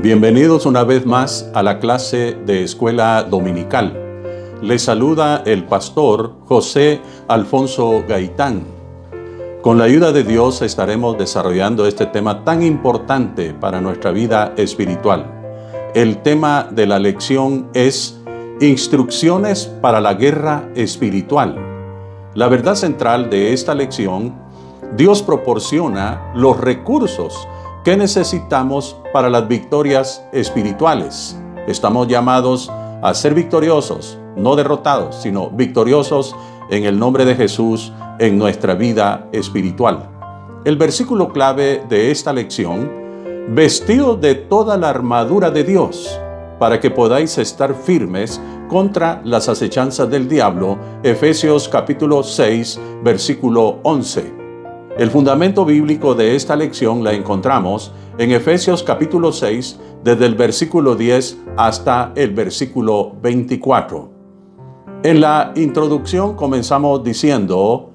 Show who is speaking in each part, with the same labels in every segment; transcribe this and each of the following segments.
Speaker 1: Bienvenidos una vez más a la clase de escuela dominical. Les saluda el pastor José Alfonso Gaitán. Con la ayuda de Dios estaremos desarrollando este tema tan importante para nuestra vida espiritual. El tema de la lección es Instrucciones para la guerra espiritual. La verdad central de esta lección: Dios proporciona los recursos que necesitamos para las victorias espirituales. Estamos llamados a ser victoriosos, no derrotados, sino victoriosos en el nombre de Jesús en nuestra vida espiritual. El versículo clave de esta lección: vestidos de toda la armadura de Dios, para que podáis estar firmes contra las acechanzas del diablo. Efesios capítulo 6, versículo 11. El fundamento bíblico de esta lección la encontramos en Efesios capítulo 6, desde el versículo 10 hasta el versículo 24. En la introducción comenzamos diciendo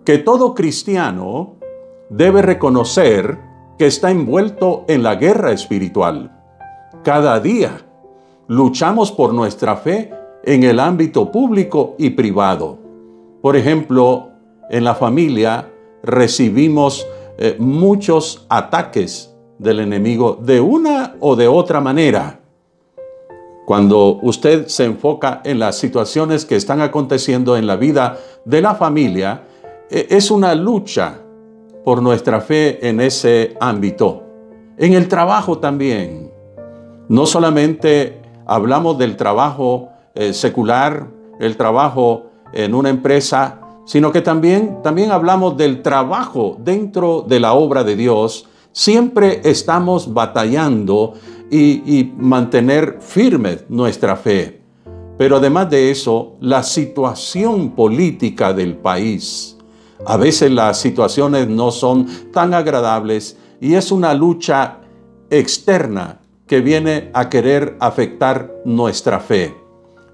Speaker 1: que todo cristiano debe reconocer que está envuelto en la guerra espiritual. Cada día luchamos por nuestra fe en el ámbito público y privado. Por ejemplo, en la familia recibimos muchos ataques del enemigo de una o de otra manera. Cuando usted se enfoca en las situaciones que están aconteciendo en la vida de la familia, es una lucha por nuestra fe en ese ámbito. En el trabajo también. No solamente hablamos del trabajo secular, el trabajo en una empresa, sino que también hablamos del trabajo dentro de la obra de Dios. Siempre estamos batallando y mantener firme nuestra fe. Pero además de eso, la situación política del país. A veces las situaciones no son tan agradables y es una lucha externa que viene a querer afectar nuestra fe.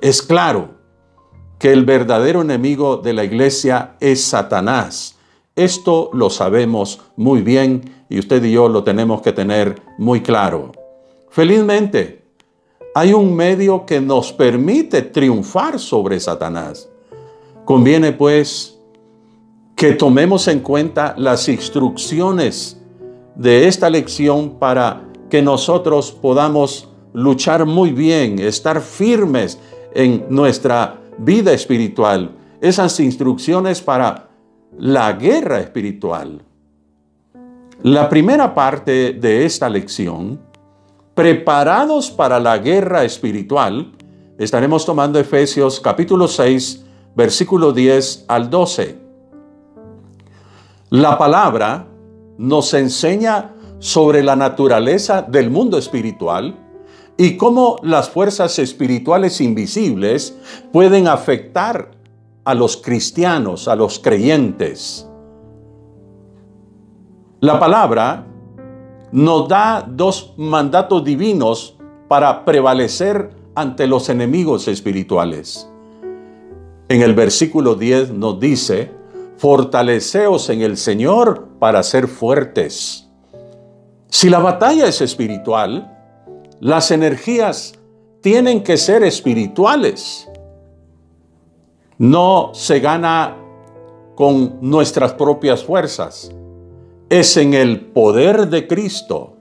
Speaker 1: Es claro que el verdadero enemigo de la iglesia es Satanás. Esto lo sabemos muy bien y usted y yo lo tenemos que tener muy claro. Felizmente, hay un medio que nos permite triunfar sobre Satanás. Conviene pues que tomemos en cuenta las instrucciones de esta lección para que nosotros podamos luchar muy bien, estar firmes en nuestra vida espiritual. Esas instrucciones para la guerra espiritual. La primera parte de esta lección, preparados para la guerra espiritual, estaremos tomando Efesios capítulo 6, versículo 10 al 12. La palabra nos enseña sobre la naturaleza del mundo espiritual y cómo las fuerzas espirituales invisibles pueden afectar a los cristianos, a los creyentes. La palabra nos da dos mandatos divinos para prevalecer ante los enemigos espirituales. En el versículo 10 nos dice: fortaleceos en el Señor para ser fuertes. Si la batalla es espiritual, las energías tienen que ser espirituales. No se gana con nuestras propias fuerzas. Es en el poder de Cristo.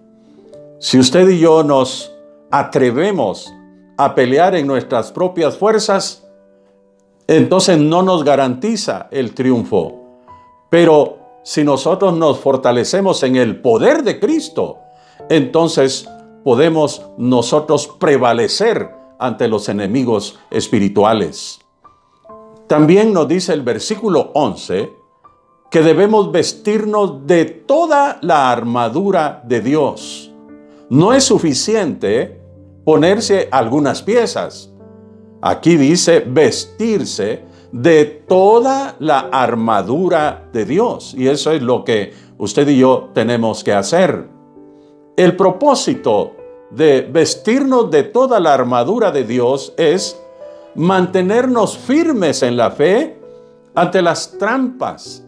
Speaker 1: Si usted y yo nos atrevemos a pelear en nuestras propias fuerzas, entonces no nos garantiza el triunfo. Pero si nosotros nos fortalecemos en el poder de Cristo, entonces podemos nosotros prevalecer ante los enemigos espirituales. También nos dice el versículo 11 que debemos vestirnos de toda la armadura de Dios. No es suficiente ponerse algunas piezas. Aquí dice vestirse de toda la armadura de Dios. Y eso es lo que usted y yo tenemos que hacer. El propósito de vestirnos de toda la armadura de Dios es mantenernos firmes en la fe ante las trampas,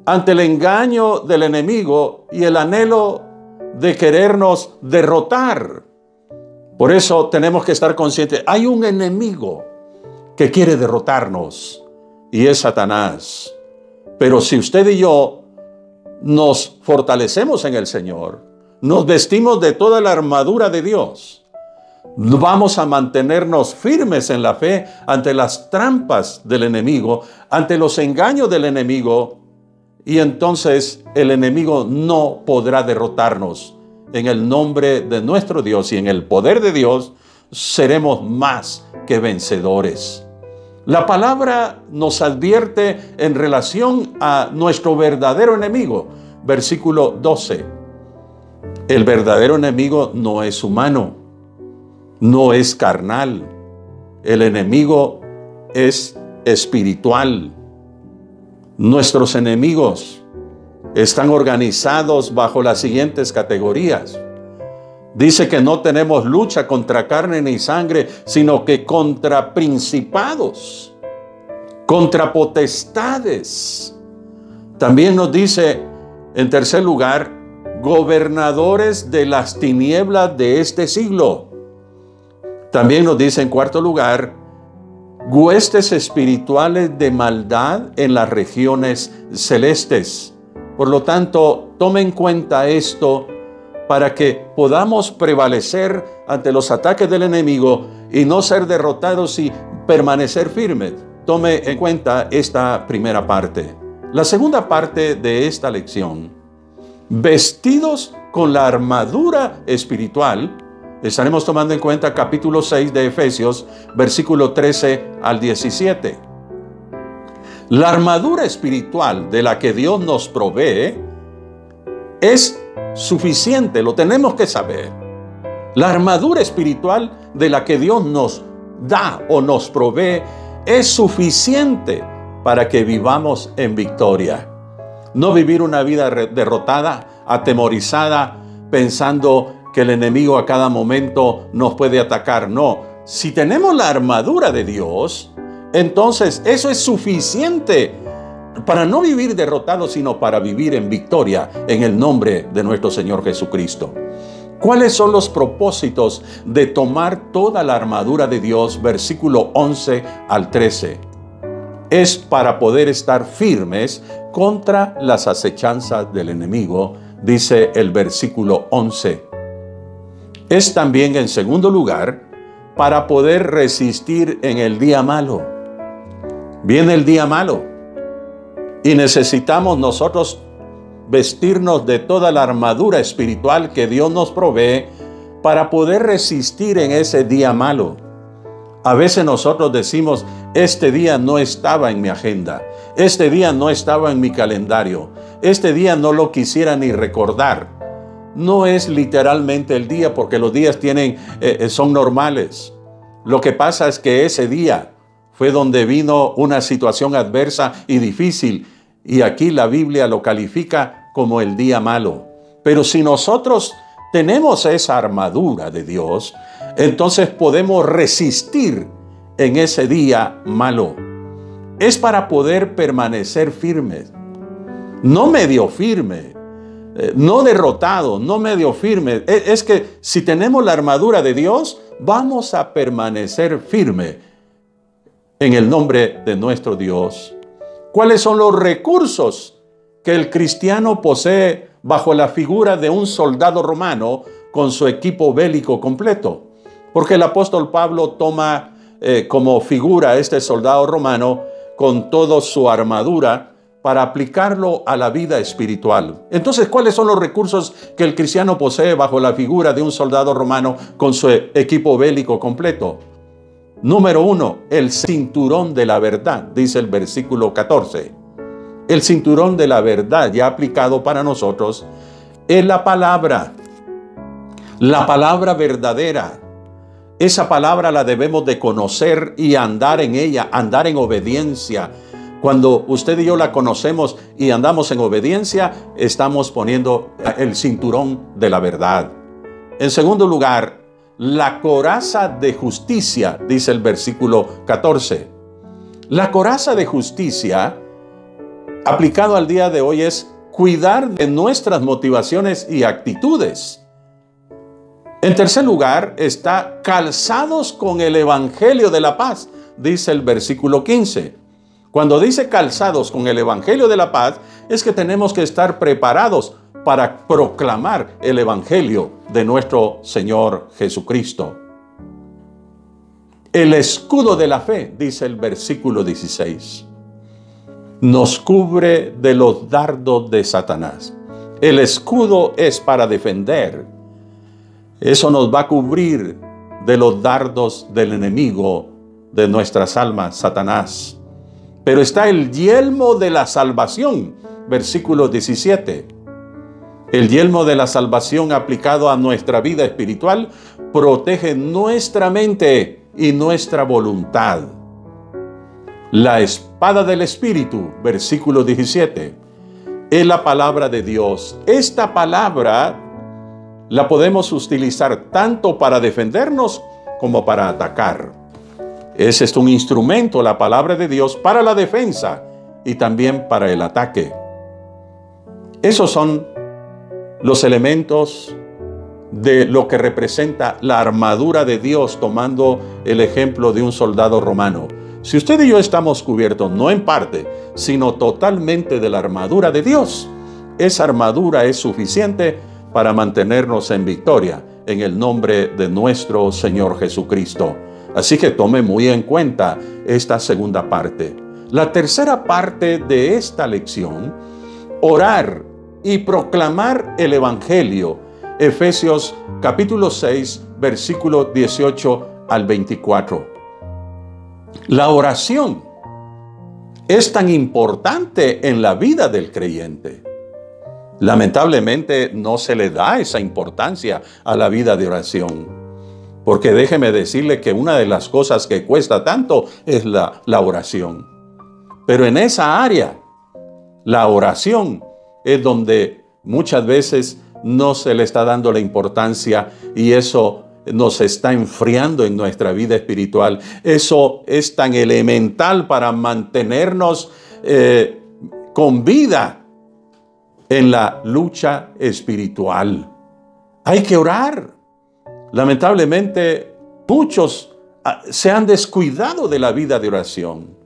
Speaker 1: ante el engaño del enemigo y el anhelo de querernos derrotar. Por eso tenemos que estar conscientes. Hay un enemigo que quiere derrotarnos y es Satanás. Pero si usted y yo nos fortalecemos en el Señor, nos vestimos de toda la armadura de Dios, vamos a mantenernos firmes en la fe ante las trampas del enemigo, ante los engaños del enemigo, y entonces el enemigo no podrá derrotarnos. En el nombre de nuestro Dios y en el poder de Dios seremos más que vencedores. La palabra nos advierte en relación a nuestro verdadero enemigo. Versículo 12. El verdadero enemigo no es humano, no es carnal. El enemigo es espiritual. Nuestros enemigos están organizados bajo las siguientes categorías. Dice que no tenemos lucha contra carne ni sangre, sino que contra principados, contra potestades. También nos dice, en tercer lugar, gobernadores de las tinieblas de este siglo. También nos dice, en cuarto lugar, huestes espirituales de maldad en las regiones celestes. Por lo tanto, tome en cuenta esto para que podamos prevalecer ante los ataques del enemigo y no ser derrotados y permanecer firmes. Tome en cuenta esta primera parte. La segunda parte de esta lección, vestidos con la armadura espiritual, estaremos tomando en cuenta capítulo 6 de Efesios, versículo 13 al 17. La armadura espiritual de la que Dios nos provee es suficiente, lo tenemos que saber. La armadura espiritual de la que Dios nos da o nos provee es suficiente para que vivamos en victoria. No vivir una vida derrotada, atemorizada, pensando que el enemigo a cada momento nos puede atacar. No, si tenemos la armadura de Dios, entonces eso es suficiente para no vivir derrotados, sino para vivir en victoria en el nombre de nuestro Señor Jesucristo. ¿Cuáles son los propósitos de tomar toda la armadura de Dios? Versículo 11 al 13. Es para poder estar firmes contra las acechanzas del enemigo, dice el versículo 11. Es también, en segundo lugar, para poder resistir en el día malo. Viene el día malo y necesitamos nosotros vestirnos de toda la armadura espiritual que Dios nos provee para poder resistir en ese día malo. A veces nosotros decimos, este día no estaba en mi agenda, este día no estaba en mi calendario, este día no lo quisiera ni recordar. No es literalmente el día, porque los días son normales. Lo que pasa es que ese día fue donde vino una situación adversa y difícil, y aquí la Biblia lo califica como el día malo. Pero si nosotros tenemos esa armadura de Dios, entonces podemos resistir en ese día malo. Es para poder permanecer firmes, no medio firme, no derrotado, no medio firme. Es que si tenemos la armadura de Dios, vamos a permanecer firme en el nombre de nuestro Dios. ¿Cuáles son los recursos que el cristiano posee bajo la figura de un soldado romano con su equipo bélico completo? Porque el apóstol Pablo toma como figura a este soldado romano con toda su armadura para aplicarlo a la vida espiritual. Entonces, ¿cuáles son los recursos que el cristiano posee bajo la figura de un soldado romano con su equipo bélico completo? Número 1, el cinturón de la verdad, dice el versículo 14. El cinturón de la verdad, ya aplicado para nosotros, es la palabra verdadera. Esa palabra la debemos de conocer y andar en ella, andar en obediencia. Cuando usted y yo la conocemos y andamos en obediencia, estamos poniendo el cinturón de la verdad. En segundo lugar, la coraza de justicia, dice el versículo 14. La coraza de justicia, aplicado al día de hoy, es cuidar de nuestras motivaciones y actitudes. En tercer lugar, está calzados con el Evangelio de la paz, dice el versículo 15. Cuando dice calzados con el Evangelio de la paz, es que tenemos que estar preparados para proclamar el Evangelio de nuestro Señor Jesucristo. El escudo de la fe, dice el versículo 16, nos cubre de los dardos de Satanás. El escudo es para defender. Eso nos va a cubrir de los dardos del enemigo de nuestras almas, Satanás. Pero está el yelmo de la salvación, versículo 17. El yelmo de la salvación aplicado a nuestra vida espiritual protege nuestra mente y nuestra voluntad. La espada del Espíritu, versículo 17, es la palabra de Dios. Esta palabra la podemos utilizar tanto para defendernos como para atacar. Ese es un instrumento, la palabra de Dios, para la defensa y también para el ataque. Esos son los elementos de lo que representa la armadura de Dios, tomando el ejemplo de un soldado romano. Si usted y yo estamos cubiertos, no en parte, sino totalmente de la armadura de Dios, esa armadura es suficiente para mantenernos en victoria en el nombre de nuestro Señor Jesucristo. Así que tome muy en cuenta esta segunda parte. La tercera parte de esta lección, orar y proclamar el Evangelio. Efesios capítulo 6, versículo 18 al 24. La oración es tan importante en la vida del creyente. Lamentablemente no se le da esa importancia a la vida de oración. Porque déjeme decirle que una de las cosas que cuesta tanto es la oración. Pero en esa área, la oración es donde muchas veces no se le está dando la importancia y eso nos está enfriando en nuestra vida espiritual. Eso es tan elemental para mantenernos con vida en la lucha espiritual. Hay que orar. Lamentablemente, muchos se han descuidado de la vida de oración.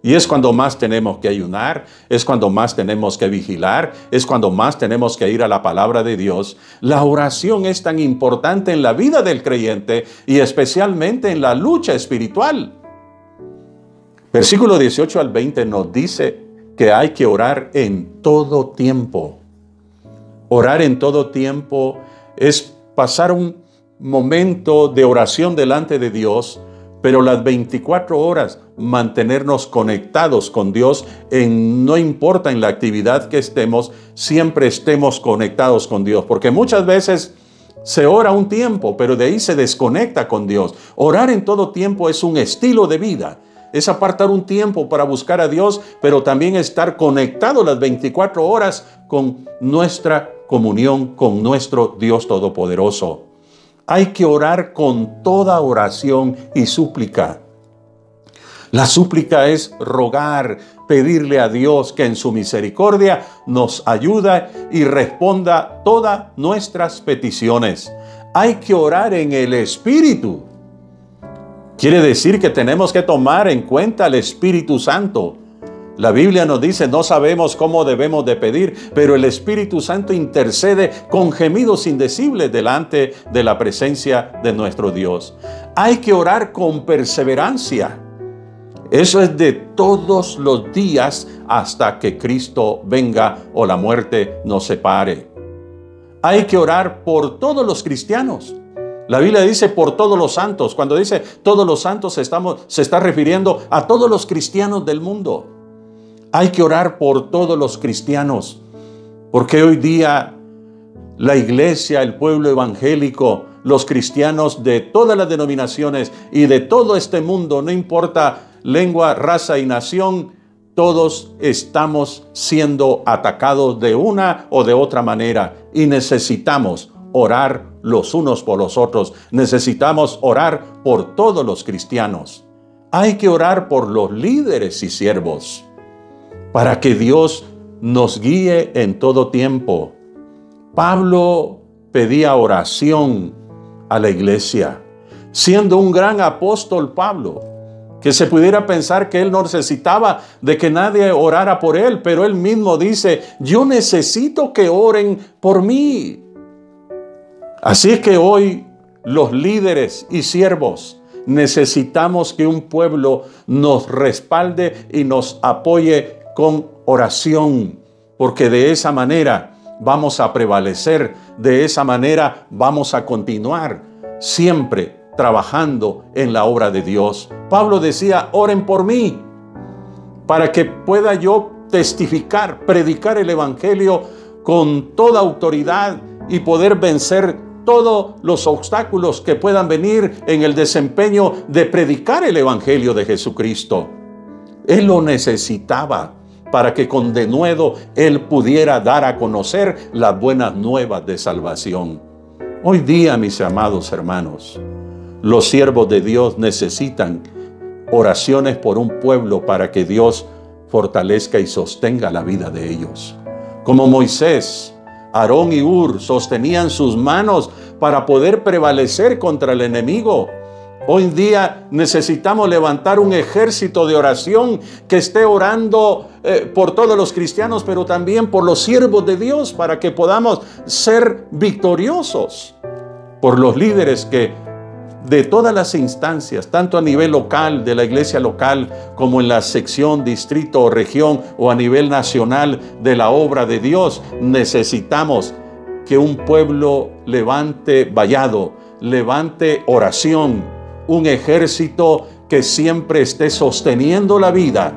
Speaker 1: Y es cuando más tenemos que ayunar, es cuando más tenemos que vigilar, es cuando más tenemos que ir a la palabra de Dios. La oración es tan importante en la vida del creyente y especialmente en la lucha espiritual. Versículo 18 al 20 nos dice que hay que orar en todo tiempo. Orar en todo tiempo es pasar un momento de oración delante de Dios, pero las 24 horas mantenernos conectados con Dios, no importa en la actividad que estemos, siempre estemos conectados con Dios, porque muchas veces se ora un tiempo, pero de ahí se desconecta con Dios. Orar en todo tiempo es un estilo de vida, es apartar un tiempo para buscar a Dios, pero también estar conectado las 24 horas con nuestra comunión con nuestro Dios Todopoderoso. Hay que orar con toda oración y súplica. La súplica es rogar, pedirle a Dios que en su misericordia nos ayude y responda todas nuestras peticiones. Hay que orar en el Espíritu. Quiere decir que tenemos que tomar en cuenta al Espíritu Santo. La Biblia nos dice, no sabemos cómo debemos de pedir, pero el Espíritu Santo intercede con gemidos indecibles delante de la presencia de nuestro Dios. Hay que orar con perseverancia. Eso es de todos los días hasta que Cristo venga o la muerte nos separe. Hay que orar por todos los cristianos. La Biblia dice por todos los santos. Cuando dice todos los santos se está refiriendo a todos los cristianos del mundo. Hay que orar por todos los cristianos, porque hoy día la iglesia, el pueblo evangélico, los cristianos de todas las denominaciones y de todo este mundo, no importa lengua, raza y nación, todos estamos siendo atacados de una o de otra manera y necesitamos orar los unos por los otros. Necesitamos orar por todos los cristianos. Hay que orar por los líderes y siervos, para que Dios nos guíe en todo tiempo. Pablo pedía oración a la iglesia, siendo un gran apóstol Pablo, que se pudiera pensar que él no necesitaba de que nadie orara por él, pero él mismo dice, yo necesito que oren por mí. Así es que hoy los líderes y siervos necesitamos que un pueblo nos respalde y nos apoye con oración, porque de esa manera vamos a prevalecer, de esa manera vamos a continuar siempre trabajando en la obra de Dios. Pablo decía, oren por mí, para que pueda yo testificar, predicar el evangelio con toda autoridad y poder vencer todos los obstáculos que puedan venir en el desempeño de predicar el evangelio de Jesucristo. Él lo necesitaba para que con denuedo él pudiera dar a conocer las buenas nuevas de salvación. Hoy día, mis amados hermanos, los siervos de Dios necesitan oraciones por un pueblo para que Dios fortalezca y sostenga la vida de ellos. Como Moisés, Aarón y Hur sostenían sus manos para poder prevalecer contra el enemigo. Hoy en día necesitamos levantar un ejército de oración que esté orando por todos los cristianos, pero también por los siervos de Dios, para que podamos ser victoriosos por los líderes que de todas las instancias, tanto a nivel local, de la iglesia local, como en la sección, distrito o región, o a nivel nacional de la obra de Dios, necesitamos que un pueblo levante vallado, levante oración, un ejército que siempre esté sosteniendo la vida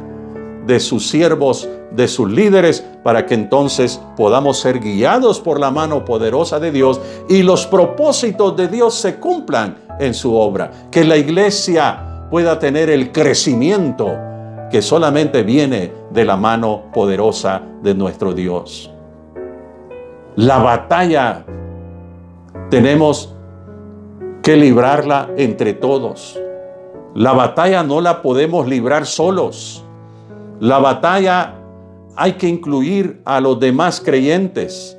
Speaker 1: de sus siervos, de sus líderes, para que entonces podamos ser guiados por la mano poderosa de Dios y los propósitos de Dios se cumplan en su obra. Que la iglesia pueda tener el crecimiento que solamente viene de la mano poderosa de nuestro Dios. La batalla tenemos que librarla entre todos. La batalla no la podemos librar solos. La batalla hay que incluir a los demás creyentes.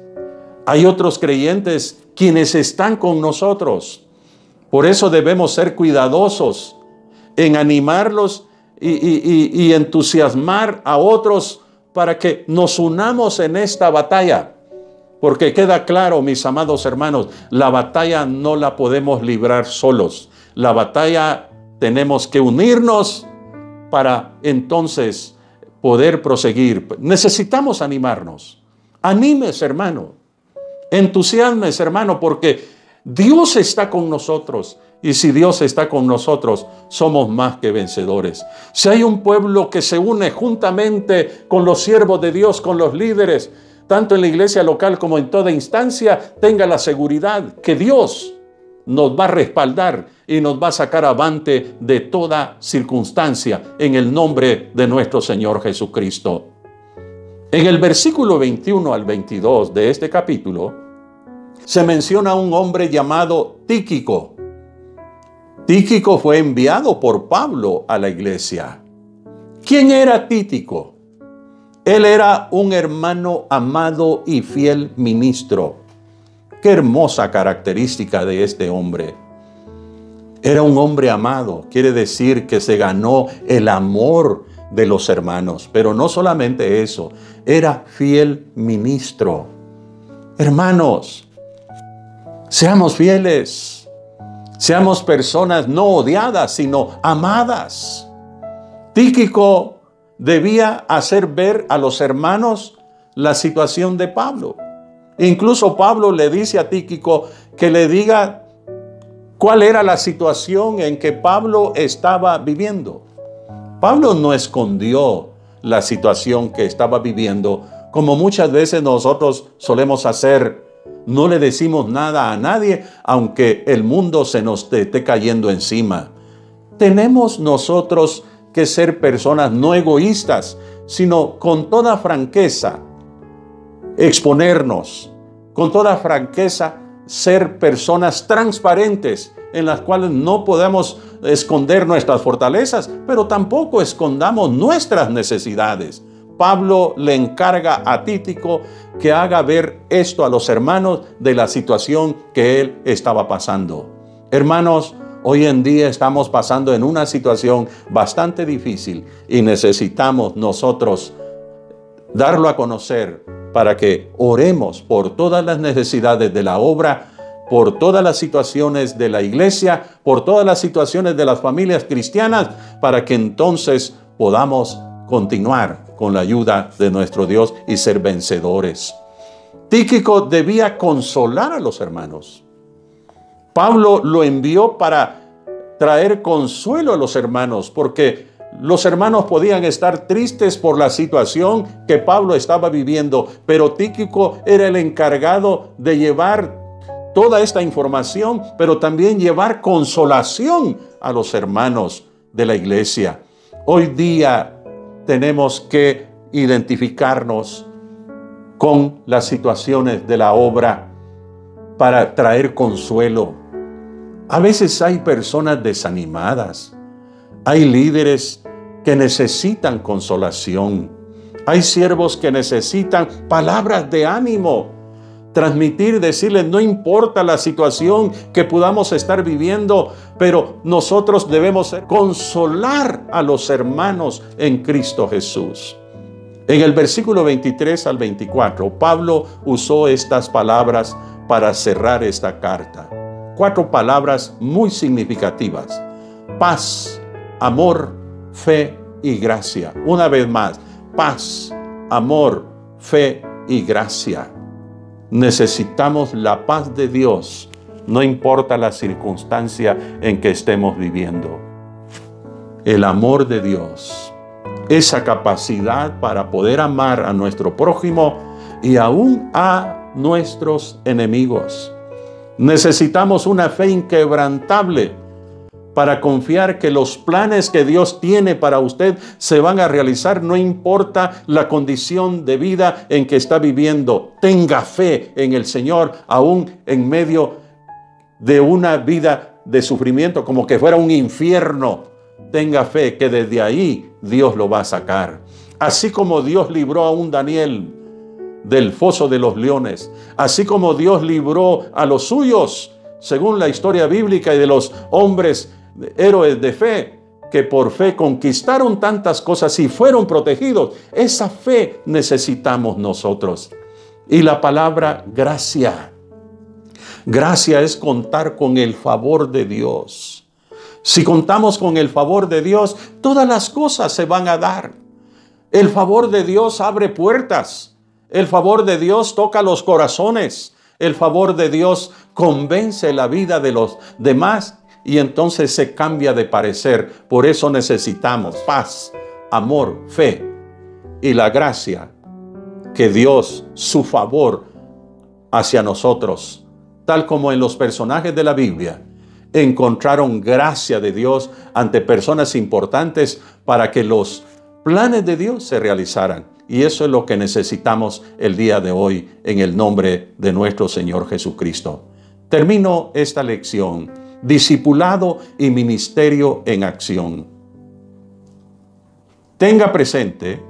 Speaker 1: Hay otros creyentes quienes están con nosotros. Por eso debemos ser cuidadosos en animarlos y entusiasmar a otros para que nos unamos en esta batalla. Porque queda claro, mis amados hermanos, la batalla no la podemos librar solos. La batalla tenemos que unirnos para entonces poder proseguir. Necesitamos animarnos. Anímese, hermano. Entusiasmes, hermano, porque Dios está con nosotros. Y si Dios está con nosotros, somos más que vencedores. Si hay un pueblo que se une juntamente con los siervos de Dios, con los líderes, tanto en la iglesia local como en toda instancia, tenga la seguridad que Dios nos va a respaldar y nos va a sacar avante de toda circunstancia en el nombre de nuestro Señor Jesucristo. En el versículo 21 al 22 de este capítulo se menciona a un hombre llamado Tíquico. Tíquico fue enviado por Pablo a la iglesia. ¿Quién era Tíquico? Él era un hermano amado y fiel ministro. Qué hermosa característica de este hombre. Era un hombre amado, quiere decir que se ganó el amor de los hermanos. Pero no solamente eso, era fiel ministro. Hermanos, seamos fieles, seamos personas no odiadas, sino amadas. Tíquico debía hacer ver a los hermanos la situación de Pablo. Incluso Pablo le dice a Tíquico que le diga cuál era la situación en que Pablo estaba viviendo. Pablo no escondió la situación que estaba viviendo, como muchas veces nosotros solemos hacer. No le decimos nada a nadie, aunque el mundo se nos esté cayendo encima. Tenemos nosotros que ser personas no egoístas, sino con toda franqueza, exponernos, con toda franqueza, ser personas transparentes en las cuales no podemos esconder nuestras fortalezas, pero tampoco escondamos nuestras necesidades. Pablo le encarga a Tíquico que haga ver esto a los hermanos de la situación que él estaba pasando. Hermanos, hoy en día estamos pasando en una situación bastante difícil y necesitamos nosotros darlo a conocer para que oremos por todas las necesidades de la obra, por todas las situaciones de la iglesia, por todas las situaciones de las familias cristianas, para que entonces podamos continuar con la ayuda de nuestro Dios y ser vencedores. Tíquico debía consolar a los hermanos. Pablo lo envió para traer consuelo a los hermanos, porque los hermanos podían estar tristes por la situación que Pablo estaba viviendo, pero Tíquico era el encargado de llevar toda esta información, pero también llevar consolación a los hermanos de la iglesia. Hoy día tenemos que identificarnos con las situaciones de la obra para traer consuelo. A veces hay personas desanimadas, hay líderes que necesitan consolación, hay siervos que necesitan palabras de ánimo, transmitir, decirles, no importa la situación que podamos estar viviendo, pero nosotros debemos consolar a los hermanos en Cristo Jesús. En el versículo 23 al 24, Pablo usó estas palabras para cerrar esta carta. 4 palabras muy significativas: paz, amor, fe y gracia. Una vez más, paz, amor, fe y gracia. Necesitamos la paz de Dios, no importa la circunstancia en que estemos viviendo. El amor de Dios, esa capacidad para poder amar a nuestro prójimo y aún a nuestros enemigos. Necesitamos una fe inquebrantable para confiar que los planes que Dios tiene para usted se van a realizar, no importa la condición de vida en que está viviendo. Tenga fe en el Señor, aún en medio de una vida de sufrimiento, como que fuera un infierno. Tenga fe que desde ahí Dios lo va a sacar. Así como Dios libró a un Daniel del foso de los leones, así como Dios libró a los suyos, según la historia bíblica y de los hombres héroes de fe, que por fe conquistaron tantas cosas y fueron protegidos. Esa fe necesitamos nosotros. Y la palabra gracia. Gracia es contar con el favor de Dios. Si contamos con el favor de Dios, todas las cosas se van a dar. El favor de Dios abre puertas. El favor de Dios toca los corazones. El favor de Dios convence la vida de los demás y entonces se cambia de parecer. Por eso necesitamos paz, amor, fe y la gracia que Dios, su favor hacia nosotros, tal como en los personajes de la Biblia, encontraron gracia de Dios ante personas importantes para que los planes de Dios se realizaran. Y eso es lo que necesitamos el día de hoy en el nombre de nuestro Señor Jesucristo. Termino esta lección: discipulado y ministerio en acción. Tenga presente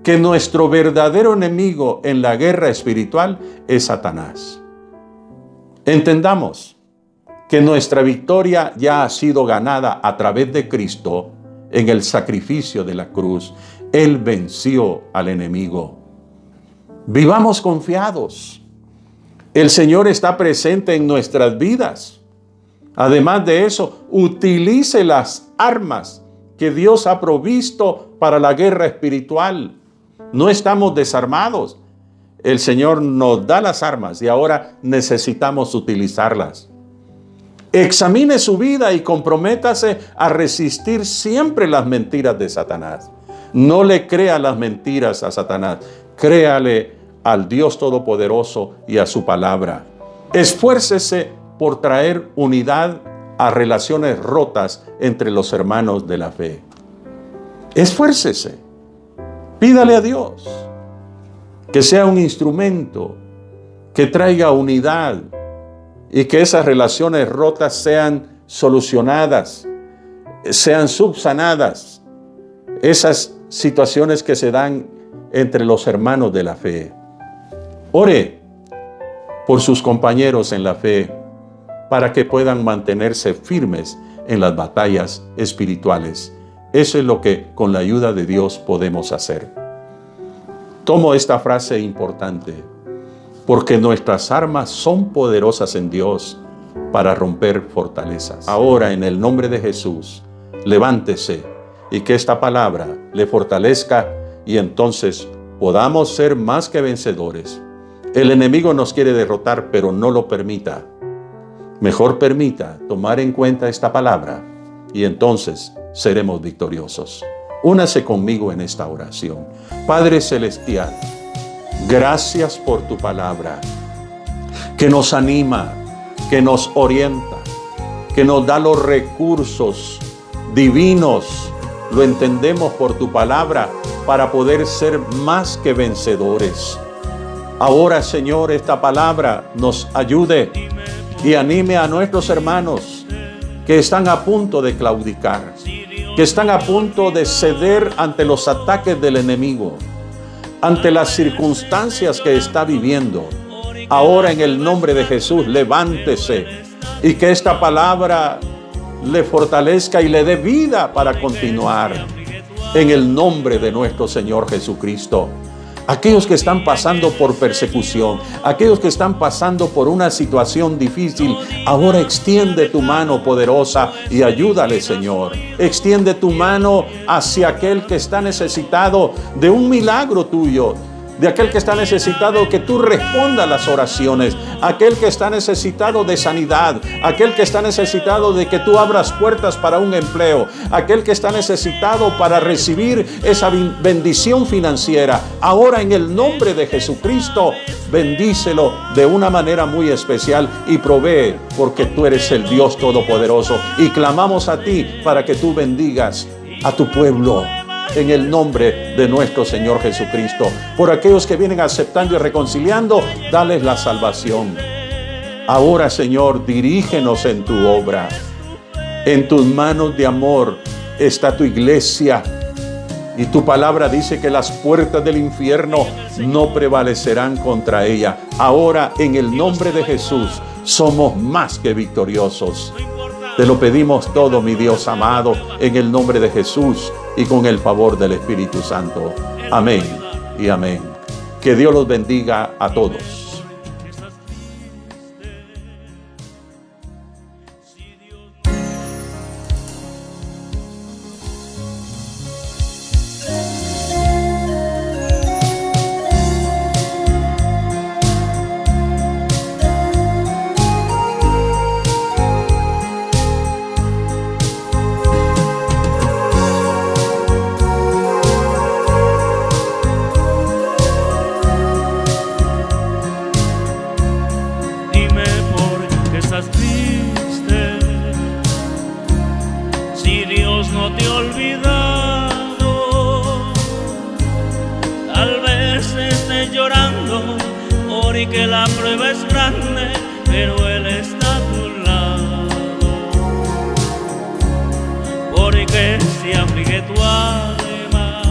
Speaker 1: que nuestro verdadero enemigo en la guerra espiritual es Satanás. Entendamos que nuestra victoria ya ha sido ganada a través de Cristo en el sacrificio de la cruz. Él venció al enemigo. Vivamos confiados. El Señor está presente en nuestras vidas. Además de eso, utilice las armas que Dios ha provisto para la guerra espiritual. No estamos desarmados. El Señor nos da las armas y ahora necesitamos utilizarlas. Examine su vida y comprométase a resistir siempre las mentiras de Satanás. No le crea las mentiras a Satanás. Créale al Dios Todopoderoso y a su palabra. Esfuércese por traer unidad a relaciones rotas entre los hermanos de la fe. Esfuércese. Pídale a Dios que sea un instrumento que traiga unidad y que esas relaciones rotas sean solucionadas, sean subsanadas. Esas situaciones que se dan entre los hermanos de la fe. Ore por sus compañeros en la fe. para que puedan mantenerse firmes en las batallas espirituales. Eso es lo que con la ayuda de Dios podemos hacer. Tomo esta frase importante, porque nuestras armas son poderosas en Dios para romper fortalezas. Ahora, en el nombre de Jesús, levántese y que esta palabra le fortalezca y entonces podamos ser más que vencedores. El enemigo nos quiere derrotar, pero no lo permita. Mejor permita tomar en cuenta esta palabra y entonces seremos victoriosos. Únase conmigo en esta oración. Padre Celestial, gracias por tu palabra, que nos anima, que nos orienta, que nos da los recursos divinos. Lo entendemos por tu palabra para poder ser más que vencedores. Ahora, Señor, esta palabra nos ayude y anime a nuestros hermanos que están a punto de claudicar, que están a punto de ceder ante los ataques del enemigo, ante las circunstancias que está viviendo. Ahora, en el nombre de Jesús, levántese y que esta palabra le fortalezca y le dé vida para continuar. En el nombre de nuestro Señor Jesucristo. Aquellos que están pasando por persecución, aquellos que están pasando por una situación difícil, ahora extiende tu mano poderosa y ayúdale, Señor. Extiende tu mano hacia aquel que está necesitado de un milagro tuyo, de aquel que está necesitado que tú respondas las oraciones, aquel que está necesitado de sanidad, aquel que está necesitado de que tú abras puertas para un empleo, aquel que está necesitado para recibir esa bendición financiera. Ahora, en el nombre de Jesucristo, bendícelo de una manera muy especial y provee, porque tú eres el Dios Todopoderoso y clamamos a ti para que tú bendigas a tu pueblo. En el nombre de nuestro Señor Jesucristo. Por aquellos que vienen aceptando y reconciliando, dales la salvación. Ahora, Señor, dirígenos en tu obra. En tus manos de amor está tu iglesia. Y tu palabra dice que las puertas del infierno no prevalecerán contra ella. Ahora, en el nombre de Jesús, somos más que victoriosos. Te lo pedimos todo, mi Dios amado, en el nombre de Jesús y con el favor del Espíritu Santo. Amén y amén. Que Dios los bendiga a todos.
Speaker 2: Triste, si Dios no te ha olvidado, tal vez estés llorando porque la prueba es grande, pero Él está a tu lado, porque si aflige tu alma,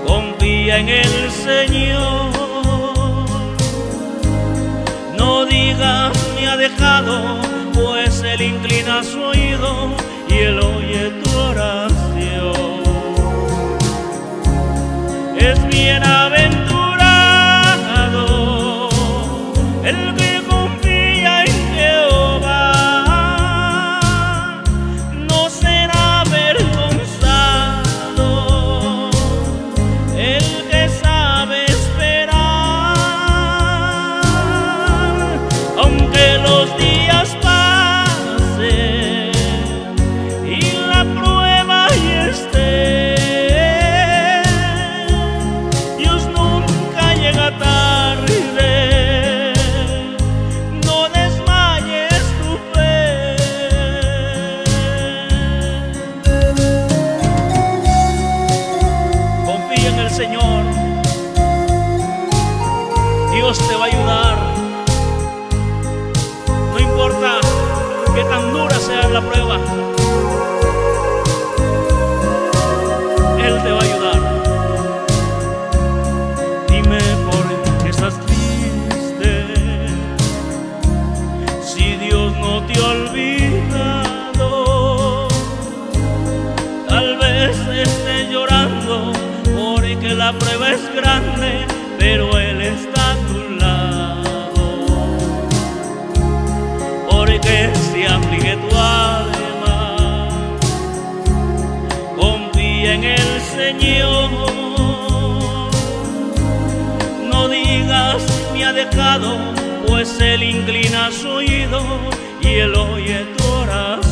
Speaker 2: confía en el Señor. No digas me ha dejado, pues Él inclina su oído y Él oye tu oración. Es bienaventurado el que confía en Jehová, no será avergonzado el que sabe esperar. Aunque los días pasen y la prueba ahí esté, Dios nunca llega tarde, no desmayes tu fe. Confía en el Señor, Dios te va a ayudar. No importa qué tan dura sea la prueba, Él te va a ayudar. Dime por qué estás triste, es grande, pero Él está a tu lado. Porque si aflige tu alma, confía en el Señor. No digas me ha dejado, pues Él inclina su oído y Él oye tu oración.